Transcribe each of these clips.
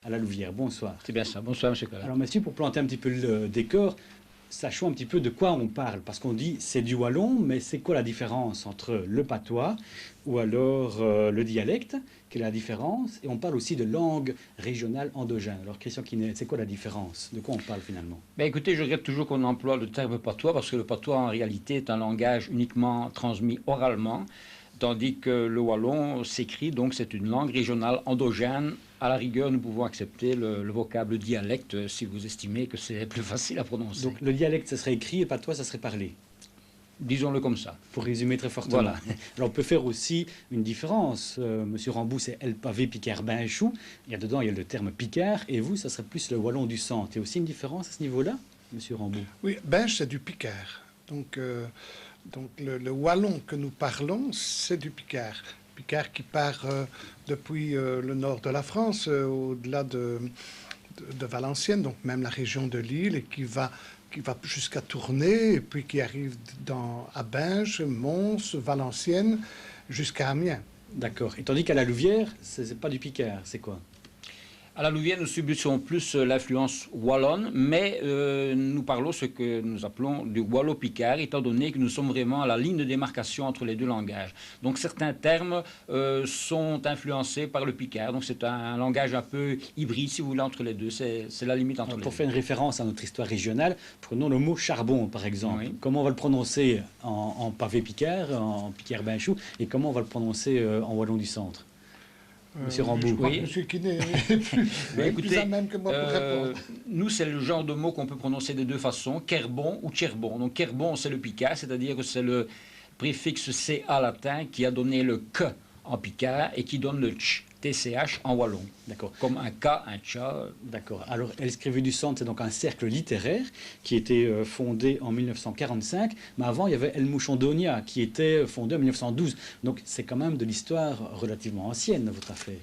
à la Louvière. Bonsoir. C'est bien ça. Bonsoir, monsieur Collat. Alors, monsieur, pour planter un petit peu le décor, sachons un petit peu de quoi on parle. Parce qu'on dit c'est du wallon, mais c'est quoi la différence entre le patois ou alors le dialecte? Quelle est la différence? Et on parle aussi de langue régionale endogène. Alors, Christian Quinet, c'est quoi la différence? De quoi on parle finalement? Ben écoutez, je regrette toujours qu'on emploie le terme patois, parce que le patois, en réalité, est un langage uniquement transmis oralement, tandis que le wallon s'écrit, donc c'est une langue régionale endogène. À la rigueur, nous pouvons accepter le vocable dialecte si vous estimez que c'est plus facile à prononcer. Donc, le dialecte, ça serait écrit et patois, ça serait parlé. Disons-le comme ça. Pour résumer très fortement. Voilà. Alors on peut faire aussi une différence. Monsieur Rambou, c'est El Pavé Picard Binchou. Dedans, il y a le terme Picard. Et vous, ça serait plus le wallon du centre. Il y a aussi une différence à ce niveau-là, monsieur Rambou? Oui, Binche, c'est du Picard. Donc le wallon que nous parlons, c'est du Picard. Picard qui part depuis le nord de la France, au-delà de Valenciennes, donc même la région de Lille, et qui va jusqu'à Tournai, et puis qui arrive à Binche, Mons, Valenciennes, jusqu'à Amiens. D'accord. Et tandis qu'à la Louvière, c'est pas du Picard, c'est quoi? À la Louvière, nous subissons plus l'influence wallonne, mais nous parlons ce que nous appelons du wallo-picard, étant donné que nous sommes vraiment à la ligne de démarcation entre les deux langages. Donc certains termes sont influencés par le picard. Donc c'est un langage un peu hybride, si vous voulez, entre les deux. C'est la limite entre les deux. Pour faire une référence à notre histoire régionale, prenons le mot charbon, par exemple. Oui. Comment on va le prononcer en pavé picard, en picard binchou, et comment on va le prononcer en wallon du centre? Monsieur Rambou. Je crois Oui. que Monsieur Quinet est plus à même que moi pour répondre. Nous, c'est le genre de mot qu'on peut prononcer de deux façons, kerbon ou tcherbon. Donc kerbon, c'est le picard, c'est-à-dire que c'est le préfixe CA latin qui a donné le K en picard et qui donne le tch, TCH en wallon. D'accord. Comme un K, un tcha. D'accord. Alors, Escrivue du Centre, c'est donc un cercle littéraire qui a été fondé en 1945. Mais avant, il y avait El Mouchon d'Onia qui était fondé en 1912. Donc, c'est quand même de l'histoire relativement ancienne, votre affaire.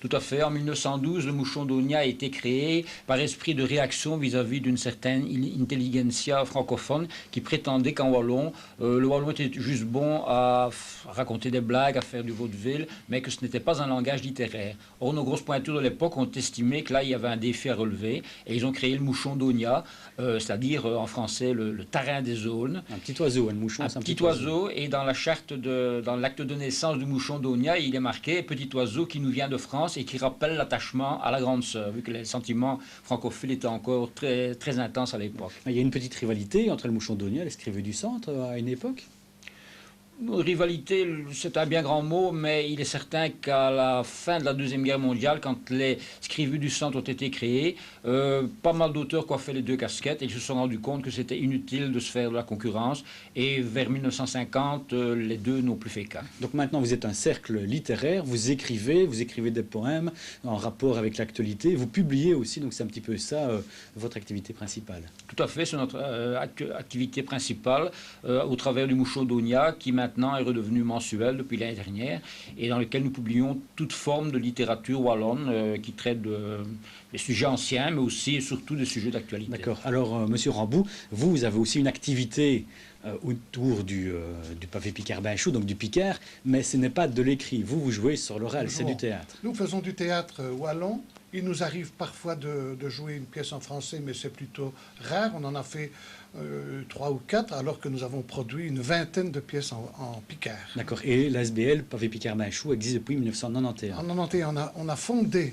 Tout à fait. En 1912, le Mouchon d'Onia a été créé par esprit de réaction vis-à-vis d'une certaine intelligentsia francophone qui prétendait qu'en wallon, le wallon était juste bon à raconter des blagues, à faire du vaudeville, mais que ce n'était pas un langage littéraire. Or, nos grosses pointures de l'époque ont estimé que là, il y avait un défi à relever, et ils ont créé le Mouchon d'Onia, c'est-à-dire en français le tarin des aunes. Un petit oiseau, un mouchon, c'est un petit oiseau. Et dans la charte, dans l'acte de naissance du Mouchon d'Onia, il est marqué « Petit oiseau qui nous vient de France » et qui rappelle l'attachement à la grande sœur, vu que les sentiments francophiles étaient encore très, très intenses à l'époque. Il y a une petite rivalité entre le Mouchon d'Onia et l'Escrivée du Centre à une époque? Rivalité, c'est un bien grand mot, mais il est certain qu'à la fin de la Deuxième Guerre mondiale, quand les Scrivus du Centre ont été créés, pas mal d'auteurs coiffaient les deux casquettes et ils se sont rendus compte que c'était inutile de se faire de la concurrence. Et vers 1950, les deux n'ont plus fait cas. Donc maintenant, vous êtes un cercle littéraire, vous écrivez des poèmes en rapport avec l'actualité, vous publiez aussi, donc c'est un petit peu ça, votre activité principale. Tout à fait, c'est notre activité principale au travers du Mouchon d'Onia, qui maintenant est redevenu mensuel depuis l'année dernière, et dans lequel nous publions toute forme de littérature wallonne qui traite des sujets anciens, mais aussi et surtout des sujets d'actualité. D'accord. Alors, monsieur Rambou, vous avez aussi une activité autour du pavé Picard Binchou, donc du Picard, mais ce n'est pas de l'écrit. Vous jouez sur l'oral, c'est du théâtre. Nous faisons du théâtre wallon. Il nous arrive parfois de jouer une pièce en français, mais c'est plutôt rare. On en a fait 3 ou 4, alors que nous avons produit une vingtaine de pièces en Picard. D'accord. Et l'ASBL Pavé Picard Binchou existe depuis 1991. En 1991, on a fondé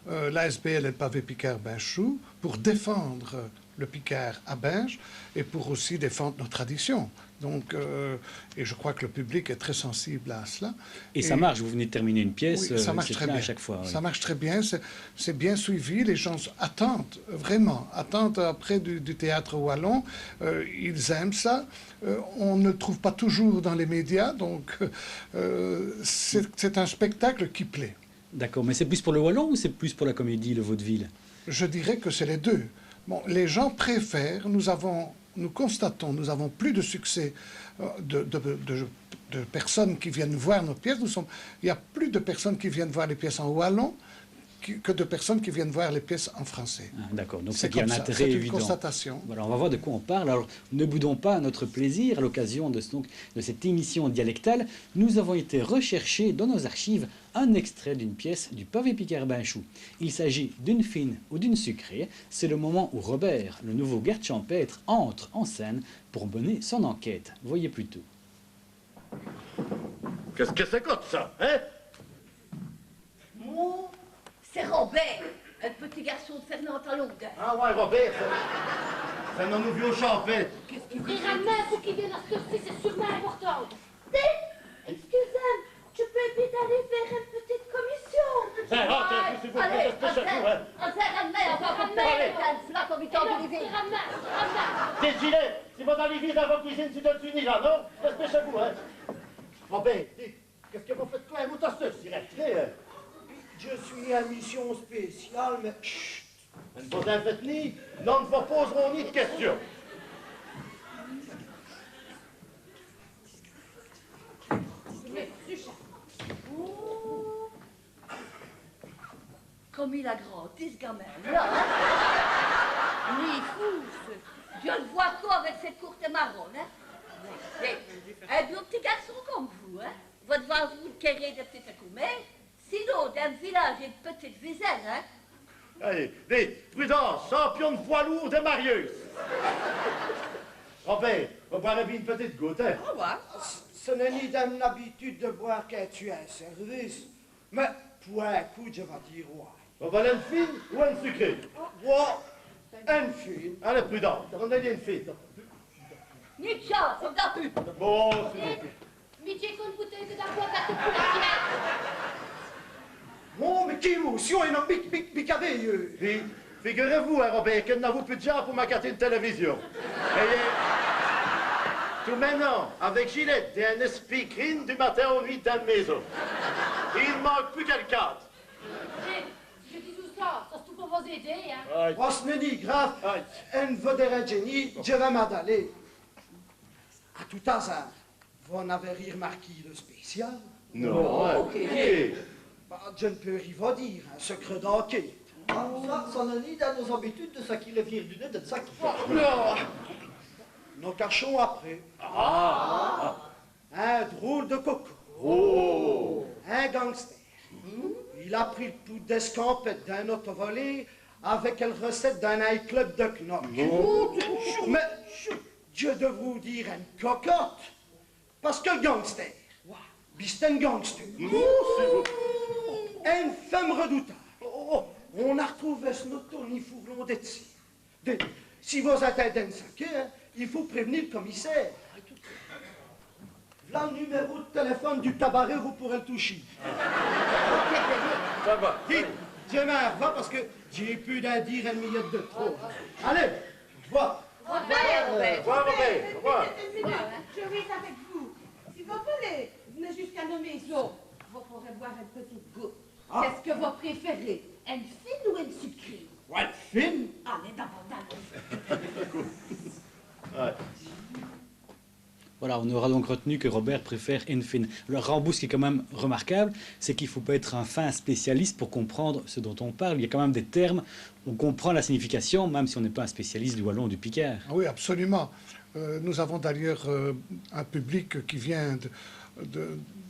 l'ASBL et le Pavé Picard Binchou pour défendre le Picard à Binche et pour aussi défendre nos traditions. Donc, et je crois que le public est très sensible à cela. Et ça marche, vous venez de terminer une pièce, oui, ça marche très bien à chaque fois. Oui. Ça marche très bien, c'est bien suivi, les gens attendent, vraiment, attendent après du théâtre wallon, ils aiment ça. On ne le trouve pas toujours dans les médias, donc c'est un spectacle qui plaît. D'accord, mais c'est plus pour le wallon ou c'est plus pour la comédie, le vaudeville? Je dirais que c'est les deux. Bon, les gens préfèrent, nous constatons, nous avons plus de succès de personnes qui viennent voir nos pièces. Il y a plus de personnes qui viennent voir les pièces en wallon que de personnes qui viennent voir les pièces en français. Ah, d'accord, donc C'est c'est qu'il y a comme un ça, intérêt c'est une évident. constatation. Voilà, on va voir de quoi on parle. Alors, ne boudons pas notre plaisir à l'occasion de cette émission dialectale. Nous avons été rechercher dans nos archives un extrait d'une pièce du pavé Picard Binchou. Il s'agit d'une fine ou d'une sucrée. C'est le moment où Robert, le nouveau garde champêtre, entre en scène pour mener son enquête. Voyez plutôt. Qu'est-ce que c'est que ça, hein? Mon, c'est Robert, un petit garçon de Fernand à longueur. Ah ouais, Robert, c'est mon nouveau champêtre. Ouvrir un main pour qu'il vienne à ce ci c'est sûrement important. Excusez-moi, tu peux vite aller faire une petite commission. C'est rentre, s'il vous plaît, Allez, dépêchez-vous, hein. on serre un main, on va pas faire un flac au mi-temps d'Olivier. T'es gilet, si vous allez dans votre cuisine, tu dois te finir là, non? Dépêchez-vous, hein. Robert, dis, qu'est-ce que vous faites quoi, vous tassez, hein? Je suis à mission spéciale, mais chut, Ne vous en faites ni, non ne vous poserons ni de questions. Comme il a grandi, ce gamin. Là, hein? Ni fou, je le vois quoi avec cette courte marronne, hein? Un beau petit garçon comme vous, hein? Va devoir vous quérir de petites coumets, sinon d'un village et de petites visaines, hein? Allez, vite, prudence, champion de poids lourd de Marius. Robert, on va boire une petite goutte, hein? Au revoir. ce n'est ni dans l'habitude de boire qu'un tu as un service, mais pour un coup, je vais dire ouais. On va aller une fine ou une sucrée? Ouais, une fille. Allez, prudent, on a dit une fine. Ni de chance, on n'a plus. Bon, s'il vous plaît. Mitié qu'on bouteille de d'argent à tout pour la tienne. Oh, mais quelle émotion, et non, bicabé. Puis, figurez-vous, hein, Robert, que nous n'avons plus de gens pour m'accater une télévision. Et, tout maintenant, avec Gillette et un esprit green du matin au 8 dans la maison. Il ne manque plus qu'un cadre. Je dis tout ça, ça se trouve pour vous aider, hein. Oh, ce n'est ni grave. Un vodera Jenny, je vais m'adaler. À tout hasard, vous n'avez rien remarqué de spécial? Non, hein. Ok. Bah, je ne peux rien dire, un secret d'enquête. Ah, ça n'a ni dans nos habitudes de ça qui revient du nez de ça qui fait. Non, nous cachons après. Un drôle de coco. Oh. Un gangster. Il a pris le pouls d'escampette d'un auto-volé avec une recette d'un nightclub de Knock. Mais je devrais vous dire une cocotte. Parce que le gangster, c'est un gangster. Une femme redoutable. On a retrouvé ce noto ni fourlon d'Etsy. Si vous êtes un sac, il faut prévenir le commissaire. Voilà le numéro de téléphone du cabaret, vous pourrez le toucher. Ça va. Dites, je m'en vais parce que j'ai plus d'en dire une minute de trop. Allez, vois. Robert, Au revoir, Robert. Au revoir. Je vais avec vous. Si vous voulez, venez jusqu'à nos maisons. Vous pourrez boire une petite goutte. Qu'est-ce que vous préférez? Une fine ou une sucrée? Ouais, fine. Allez, davantage. Voilà, on aura donc retenu que Robert préfère Enfin. Le Rambou, ce qui est quand même remarquable, c'est qu'il ne faut pas être un fin spécialiste pour comprendre ce dont on parle. Il y a quand même des termes, on comprend la signification, même si on n'est pas un spécialiste du wallon ou du picard. Ah oui, absolument. Nous avons d'ailleurs un public qui vient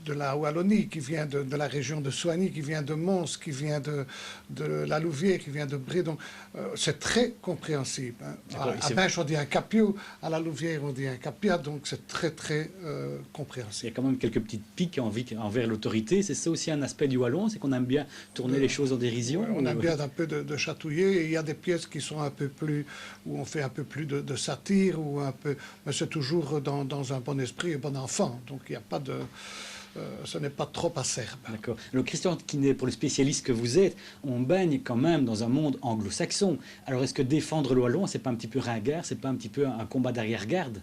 de la Wallonie, qui vient de la région de Soigny, qui vient de Mons, qui vient de la Louvière, qui vient de Bré. Donc, c'est très compréhensible. Hein. À Binche, on dit un capio, à la Louvière, on dit un capia, donc c'est très, très Il y compréhensible. a quand même quelques petites piques envers l'autorité. C'est ça aussi un aspect du wallon, c'est qu'on aime bien tourner les choses en dérision. On aime bien un peu de chatouiller, et il y a des pièces qui sont un peu plus, où on fait un peu plus de satire, ou un peu, mais c'est toujours dans un bon esprit et bon enfant. Donc, il n'y a pas de... ce n'est pas trop acerbe. D'accord. Alors Christian Quinet, pour le spécialiste que vous êtes, on baigne quand même dans un monde anglo-saxon. Alors est-ce que défendre le wallon, c'est pas un petit peu ringard, c'est pas un petit peu un combat d'arrière-garde?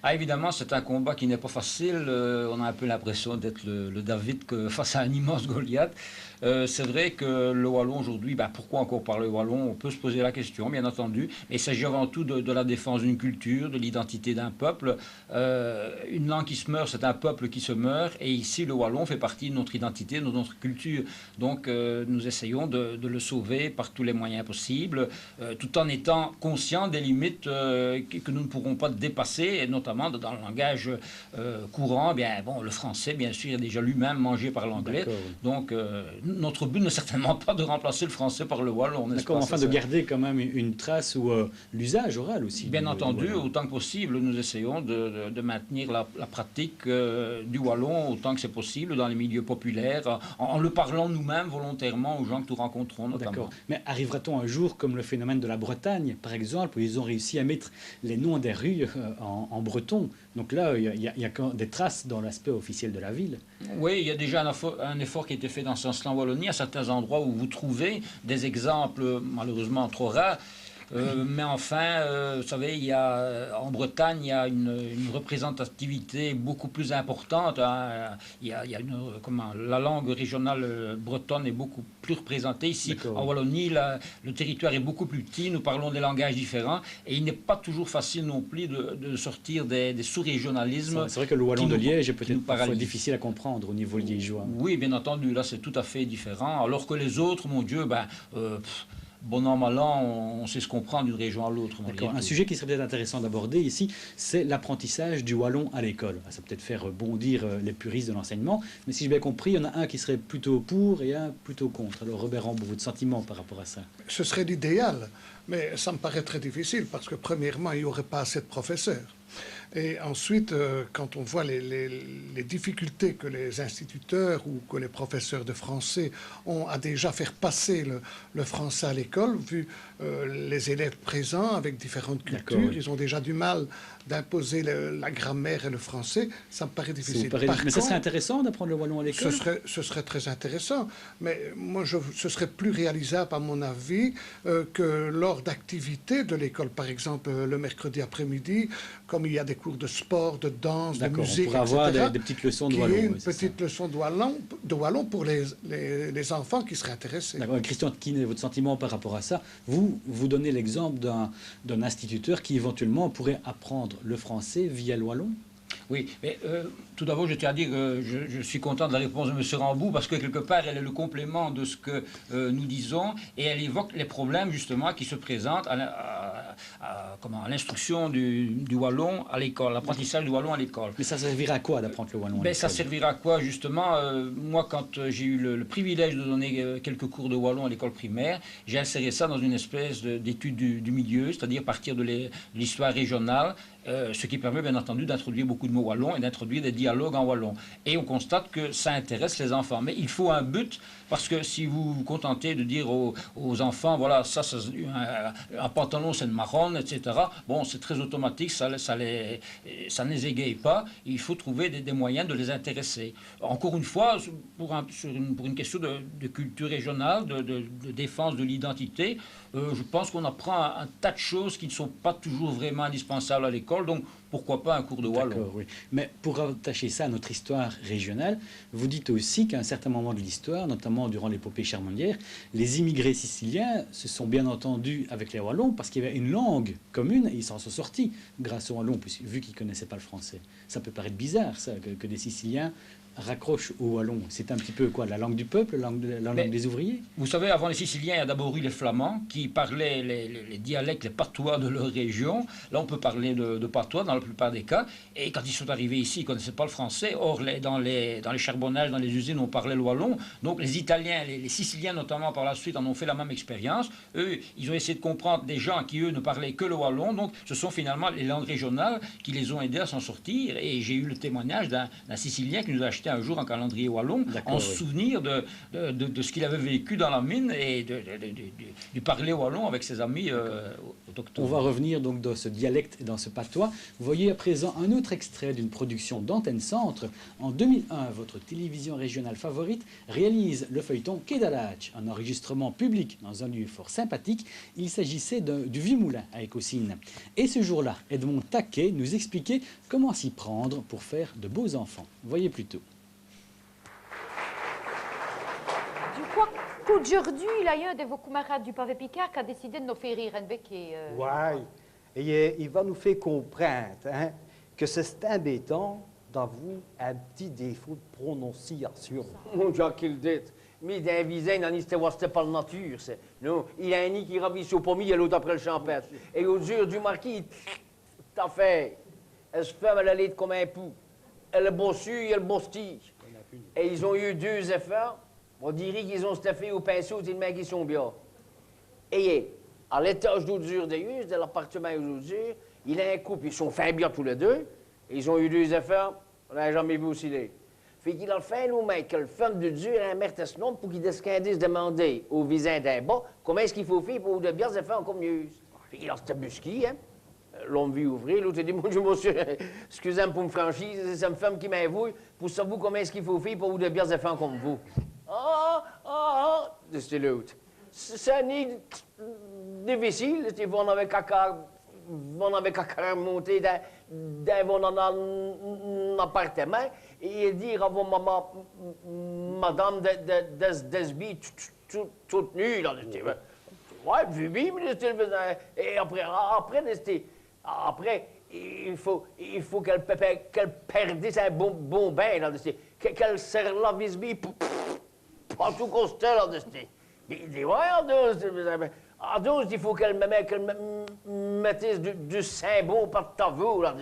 Ah, évidemment, c'est un combat qui n'est pas facile. On a un peu l'impression d'être le David face à un immense Goliath. C'est vrai que le wallon aujourd'hui, pourquoi encore parler wallon? On peut se poser la question, bien entendu, mais il s'agit avant tout de la défense d'une culture, de l'identité d'un peuple. Une langue qui se meurt, c'est un peuple qui se meurt, et ici le wallon fait partie de notre identité, de notre culture. Donc nous essayons de le sauver par tous les moyens possibles, tout en étant conscients des limites que nous ne pourrons pas dépasser, et notamment dans le langage courant. Le français, bien sûr, est déjà lui-même mangé par l'anglais. Donc notre but n'est certainement pas de remplacer le français par le wallon. D'accord, enfin de garder quand même une trace ou l'usage oral aussi. Bien entendu, autant que possible, nous essayons de maintenir la pratique du wallon autant que c'est possible dans les milieux populaires, en le parlant nous-mêmes volontairement aux gens que nous rencontrons notamment. D'accord. Mais arrivera-t-on un jour, comme le phénomène de la Bretagne, par exemple, où ils ont réussi à mettre les noms des rues en breton? Donc là, il y a quand des traces dans l'aspect officiel de la ville. Oui, il y a déjà un effort qui a été fait dans ce sens-là en Wallonie, à certains endroits où vous trouvez des exemples malheureusement trop rares. Mais enfin, vous savez, en Bretagne, il y a une représentativité beaucoup plus importante. Hein. La langue régionale bretonne est beaucoup plus représentée. Ici, en Wallonie, le territoire est beaucoup plus petit, nous parlons des langages différents, et il n'est pas toujours facile non plus de sortir des sous-régionalismes. C'est vrai que le wallon de Liège est peut-être parfois difficile à comprendre au niveau liégeois. Oui, bien entendu, là c'est tout à fait différent, alors que les autres, mon Dieu, bon an, mal an, on sait se comprendre d'une région à l'autre. Un sujet qui serait peut-être intéressant d'aborder ici, c'est l'apprentissage du wallon à l'école. Ça peut peut-être faire bondir les puristes de l'enseignement, mais si j'ai bien compris, il y en a un qui serait plutôt pour et un plutôt contre. Alors Robert Rambaud, votre sentiment par rapport à ça? Ce serait l'idéal, mais ça me paraît très difficile parce que premièrement, il n'y aurait pas assez de professeurs. Et ensuite, quand on voit les difficultés que les instituteurs ou que les professeurs de français ont à déjà faire passer le français à l'école, vu les élèves présents avec différentes cultures, ils ont déjà du mal d'imposer la grammaire et le français, ça me paraît difficile. Mais ça serait intéressant d'apprendre le wallon à l'école? Ce serait très intéressant, mais moi, ce serait plus réalisable, à mon avis, que lors d'activités de l'école, par exemple le mercredi après-midi, comme il y a des cours de sport, de danse, de musique, on pourrait avoir des petites leçons de wallon. Une petite leçon de wallon pour les enfants qui seraient intéressés. Christian, quel est votre sentiment par rapport à ça? Vous donnez l'exemple d'un instituteur qui éventuellement pourrait apprendre le français via le wallon? Oui, mais tout d'abord, je tiens à dire que je suis content de la réponse de M. Rambaud parce que quelque part, elle est le complément de ce que nous disons et elle évoque les problèmes justement qui se présentent à l'instruction du wallon à l'école, l'apprentissage du wallon à l'école. Mais ça servira à quoi d'apprendre le wallon à l'école? Ça servira à quoi justement? Moi, quand j'ai eu le privilège de donner quelques cours de wallon à l'école primaire, j'ai inséré ça dans une espèce d'étude du milieu, c'est-à-dire partir de l'histoire régionale. Ce qui permet bien entendu d'introduire beaucoup de mots wallons et d'introduire des dialogues en wallon. Et on constate que ça intéresse les enfants. Mais il faut un but, parce que si vous vous contentez de dire aux enfants, voilà, un pantalon c'est une marronne, etc., bon, c'est très automatique, ça ne les égaye pas. Il faut trouver des moyens de les intéresser. Encore une fois, pour une question de culture régionale, de défense de l'identité, je pense qu'on apprend un tas de choses qui ne sont pas toujours vraiment indispensables à l'école. Donc, pourquoi pas un cours de wallon? Oui. Mais pour attacher ça à notre histoire régionale, vous dites aussi qu'à un certain moment de l'histoire, notamment durant l'épopée charmonnière, les immigrés siciliens se sont bien entendus avec les wallons parce qu'il y avait une langue commune et ils s'en sont sortis grâce aux wallons, vu qu'ils ne connaissaient pas le français. Ça peut paraître bizarre, ça, que des Siciliens raccroche au wallon. C'est un petit peu quoi, la langue du peuple, la langue des ouvriers? Vous savez, avant les Siciliens, il y a d'abord eu les Flamands qui parlaient les dialectes, les patois de leur région. Là, on peut parler de patois dans la plupart des cas. Et quand ils sont arrivés ici, ils ne connaissaient pas le français. Or, dans les charbonnages, dans les usines, on parlait le wallon. Donc, les Italiens, les Siciliens notamment, par la suite, en ont fait la même expérience. Eux, ils ont essayé de comprendre des gens qui, eux, ne parlaient que le wallon. Donc, ce sont finalement les langues régionales qui les ont aidés à s'en sortir. Et j'ai eu le témoignage d'un Sicilien qui nous a acheté un jour un calendrier wallon en souvenir de ce qu'il avait vécu dans la mine et du parler wallon avec ses amis autochtones. On va revenir donc dans ce dialecte et dans ce patois. Vous voyez à présent un autre extrait d'une production d'Antenne Centre. En 2001, votre télévision régionale favorite réalise le feuilleton Quai d'Alach, un enregistrement public dans un lieu fort sympathique. Il s'agissait du Vieux Moulin à Écosine. Et ce jour-là, Edmond Taquet nous expliquait comment s'y prendre pour faire de beaux enfants. Voyez plutôt. Du coup, qu'aujourd'hui, il y a un de vos camarades du pavé Picard qui a décidé de nous faire rire un bec et... Ouais. Et il va nous faire comprendre hein, que c'est embêtant d'avoir un petit défaut de prononciation. Mon Dieu, qu'il dit. Mais d'un visage, n'en était pas la nature, c'est. Non, il y a un nid qui ravisse au pommier et l'autre après le champêtre. Et au dur du marquis, t'as fait. Elle se ferme, elle allait comme un pou. Elle est bossue et elle bostille. Et ils ont eu 2 efforts. On dirait qu'ils ont staffé au pinceau tellement qu'ils sont bien. Et à l'étage d'Audure de l'appartement d'Audure, il a un couple, ils sont fins bien tous les deux. Et ils ont eu 2 efforts, on n'a jamais vu aussi les. Fait qu'il a fait nous-mêmes que le femme de Dieu a un mertesnon pour qu'il descendisse demander aux voisins d'un bas comment est-ce qu'il faut faire pour de bien faire comme mieux. Fait qu'il a cette busquille, hein. L'homme vit ouvrir, l'autre dit, mon Dieu, monsieur, excusez-moi pour me franchir, c'est une femme qui m'invouille pour savoir comment est-ce qu'il faut faire pour de bien faire comme vous. C'est l'autre. C'est un nid difficile, c'est qu'on avait qu'à monter dans un appartement et dire à vos mamans, madame d'Esby, toute nue, là, ouais, oui, mais et après, il faut qu'elle perdisse un bon bain, là, qu'elle serre la visby pas tout constant, là, il dit, ouais, en 12, il faut qu'elle mettisse du symbole par ta vous, là,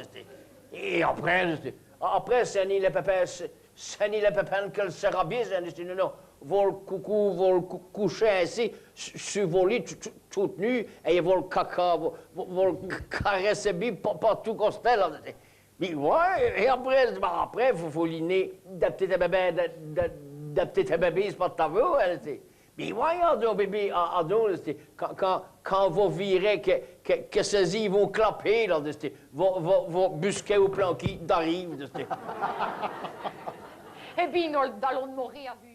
et après, c'est ni le pépin qu'elle sera bien, non, va le coucher ainsi, sur vos lits, toute nue, et il va le caca, va le caresser bien, pas tout constant, là. Mais ouais, et après, il faut l'inner d'adapter ta bébé, c'est pas ta vous, mais voyons, bébé, quand vous verrez que ces îles vont clapper, là, vont busquer au plan qui arrive. Eh bien, nous allons mourir à vue.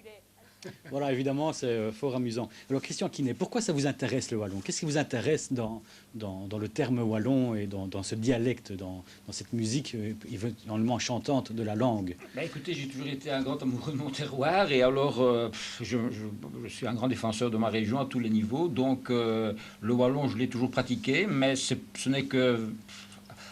Voilà, évidemment, c'est fort amusant. Alors, Christian Quinet, pourquoi ça vous intéresse le wallon? Qu'est-ce qui vous intéresse dans le terme wallon et dans ce dialecte, dans cette musique éventuellement chantante de la langue? Ben, écoutez, j'ai toujours été un grand amoureux de mon terroir et alors je suis un grand défenseur de ma région à tous les niveaux. Donc, le wallon, je l'ai toujours pratiqué, mais ce n'est que...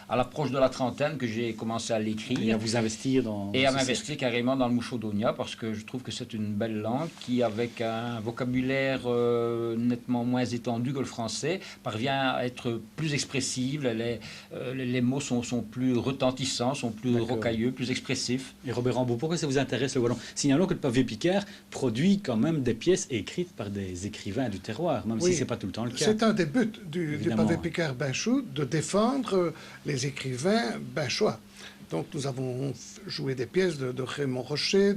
à l'approche de la trentaine que j'ai commencé à l'écrire. Et à vous investir Et à m'investir carrément dans le moucho d'Onia parce que je trouve que c'est une belle langue qui, avec un vocabulaire nettement moins étendu que le français, parvient à être plus expressive. Les mots sont plus retentissants, sont plus rocailleux, plus expressifs. Et Robert Rambaud, pourquoi ça vous intéresse le wallon? Signalons que le pavé Picard produit quand même des pièces écrites par des écrivains du terroir, même si ce n'est pas tout le temps le cas. C'est un des buts du pavé Picard Binchot de défendre les écrivains binchois. Donc nous avons joué des pièces de Raymond Rocher,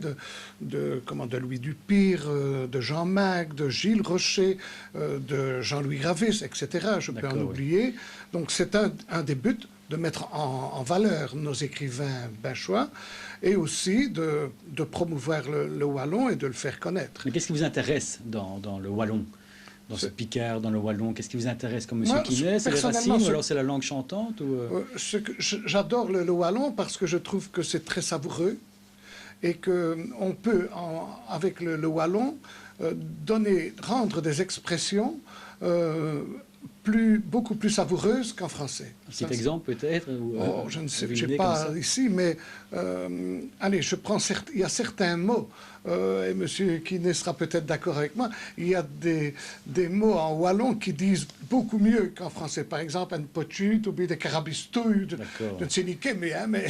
de Louis Dupire, de Jean Mac, de Gilles Rocher, de Jean-Louis Gravis, etc. Je peux en oublier. Donc c'est un des buts de mettre en valeur nos écrivains binchois et aussi de promouvoir le wallon et de le faire connaître. Mais qu'est-ce qui vous intéresse dans le wallon? Dans ce Picard, dans le wallon, qu'est-ce qui vous intéresse comme Monsieur Quinet? C'est les racines ou alors c'est la langue chantante J'adore le wallon parce que je trouve que c'est très savoureux et qu'on peut, avec le wallon, rendre des expressions beaucoup plus savoureuses qu'en français. Un petit exemple peut-être je ne sais pas ici, mais allez, il y a certains mots, et Monsieur Quinet sera peut-être d'accord avec moi, il y a des mots en wallon qui disent beaucoup mieux qu'en français. Par exemple, un pochut ou bien des carabistouilles, je ne sais ni quel, mais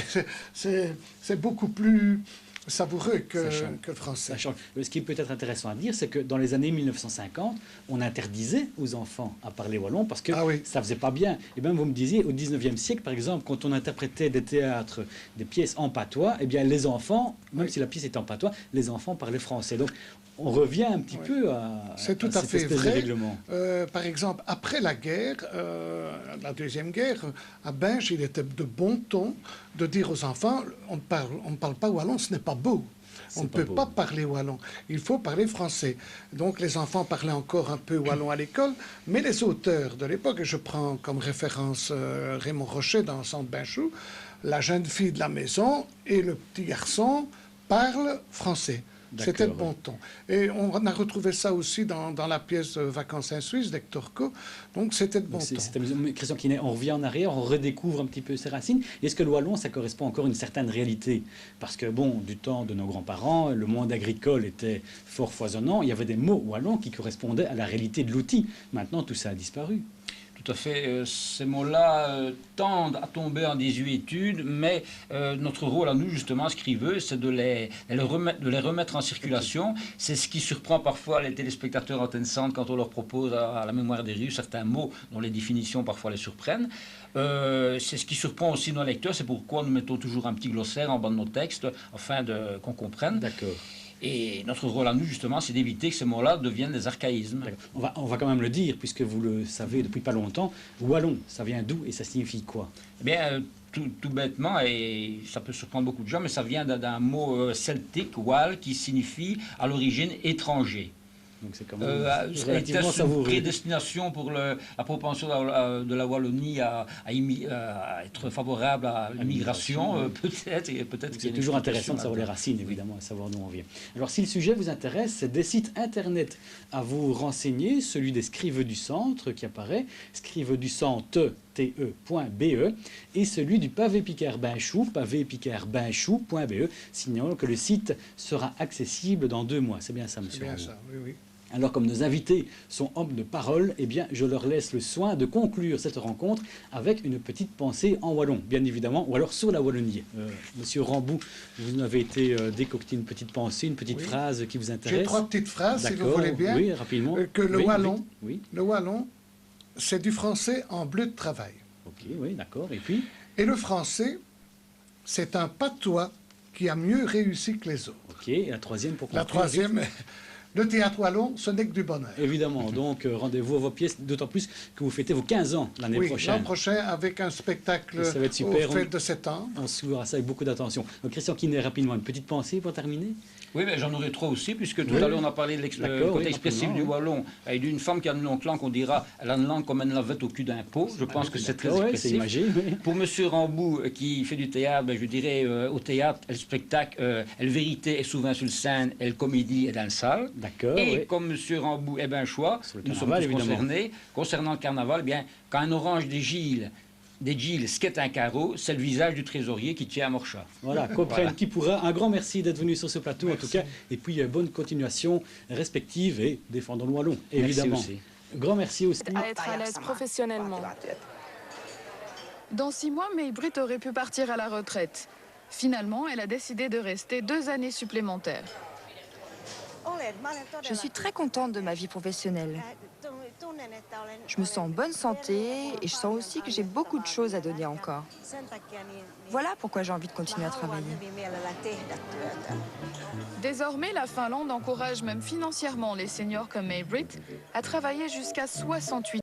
c'est beaucoup plus savoureux que le français. Ce qui peut être intéressant à dire, c'est que dans les années 1950, on interdisait aux enfants à parler wallon parce que ça faisait pas bien. Et bien, vous me disiez, au 19e siècle, par exemple, quand on interprétait des théâtres, des pièces en patois, eh bien, les enfants, même si la pièce était en patois, les enfants parlaient français. Donc, on revient un petit peu à C'est tout à fait vrai. Règlement. Par exemple, après la guerre, la Deuxième Guerre, à Binche, il était de bon ton de dire aux enfants, on ne parle pas wallon, ce n'est pas beau. On ne peut pas parler wallon. Il faut parler français. Donc les enfants parlaient encore un peu wallon à l'école, mais les auteurs de l'époque, et je prends comme référence Raymond Rocher dans Centre Binchou, la jeune fille de la maison et le petit garçon parlent français. C'était de bon ton. Et on a retrouvé ça aussi dans la pièce Vacances en Suisse d'Hector Co. Donc c'était de bon ton. C'est amusant. Mais Christian Quinet, on revient en arrière, on redécouvre un petit peu ses racines. Est-ce que le wallon, ça correspond encore à une certaine réalité? Parce que, bon, du temps de nos grands-parents, le monde agricole était fort foisonnant. Il y avait des mots wallons qui correspondaient à la réalité de l'outil. Maintenant, tout ça a disparu. Tout à fait. Ces mots-là tendent à tomber en désuétude, mais notre rôle à nous, justement, scriveux, c'est de les remettre en circulation. C'est ce qui surprend parfois les téléspectateurs Antenne Centre quand on leur propose à la mémoire des rues certains mots dont les définitions parfois les surprennent. C'est ce qui surprend aussi nos lecteurs. C'est pourquoi nous mettons toujours un petit glossaire en bas de nos textes, afin qu'on comprenne. D'accord. Et notre rôle à nous, justement, c'est d'éviter que ces mots-là deviennent des archaïsmes. On va quand même le dire, puisque vous le savez depuis pas longtemps. Wallon, ça vient d'où et ça signifie quoi? Eh bien, tout bêtement, et ça peut surprendre beaucoup de gens, mais ça vient d'un mot celtique, wall, qui signifie à l'origine étranger. Donc c'est quand même relativement savoureux. Prédestination pour la propension de la Wallonie à être favorable à l'immigration, peut-être. C'est toujours intéressant de savoir les racines, évidemment, à savoir d'où on vient. Alors si le sujet vous intéresse, c'est des sites internet à vous renseigner, celui des Scriveux du Centre qui apparaît, Scriveux du Centre te.be, et celui du Pavé Picard Binchou, pavépicardbinchou.be, signalant que le site sera accessible dans 2 mois. C'est bien ça, monsieur? C'est bien ça, oui, oui. Alors, comme nos invités sont hommes de parole, eh bien, je leur laisse le soin de conclure cette rencontre avec une petite pensée en wallon, bien évidemment, ou alors sur la Wallonie. Monsieur Ramboux, vous avez été décocté une petite pensée, une petite phrase qui vous intéresse. J'ai 3 petites phrases, si vous voulez bien. Oui, rapidement. Que le wallon, c'est du français en bleu de travail. Ok, oui, d'accord. Et puis? Et le français, c'est un patois qui a mieux réussi que les autres. Ok, et la troisième pour conclure? La troisième, le théâtre wallon, ce n'est que du bonheur. Évidemment, donc rendez-vous à vos pièces, d'autant plus que vous fêtez vos 15 ans l'année prochaine. L'an prochain, avec un spectacle ça va être super. aux fêtes de septembre. On suivra ça avec beaucoup d'attention. Donc Christian Quinet, rapidement, une petite pensée pour terminer? Oui, mais j'en aurai 3 aussi, puisque tout à l'heure on a parlé de côté expressif du wallon, et d'une femme qui a une longue langue, on dira elle a une langue comme une lavette au cul d'un pot. Je pense que c'est très expressif. Imagé, oui. Pour monsieur Ramboux, qui fait du théâtre, je dirais au théâtre, le spectacle, la vérité est souvent sur scène, et la comédie est dans la salle. D'accord. Et comme monsieur Ramboux est ben choix, nous sommes tous concernés. Concernant le carnaval, eh bien, quand un orange des Gilles, ce qu'est un carreau, c'est le visage du trésorier qui tient à Morcha. Voilà, comprenne qui pourra. Un grand merci d'être venu sur ce plateau, en tout cas. Et puis, bonne continuation respective et défendons le wallon, évidemment. Merci aussi. Grand merci aussi. À être à l'aise professionnellement. Dans 6 mois, May Britt aurait pu partir à la retraite. Finalement, elle a décidé de rester 2 années supplémentaires. Je suis très contente de ma vie professionnelle. Je me sens en bonne santé et je sens aussi que j'ai beaucoup de choses à donner encore. Voilà pourquoi j'ai envie de continuer à travailler. Désormais, la Finlande encourage même financièrement les seniors comme May Britt à travailler jusqu'à 68 ans.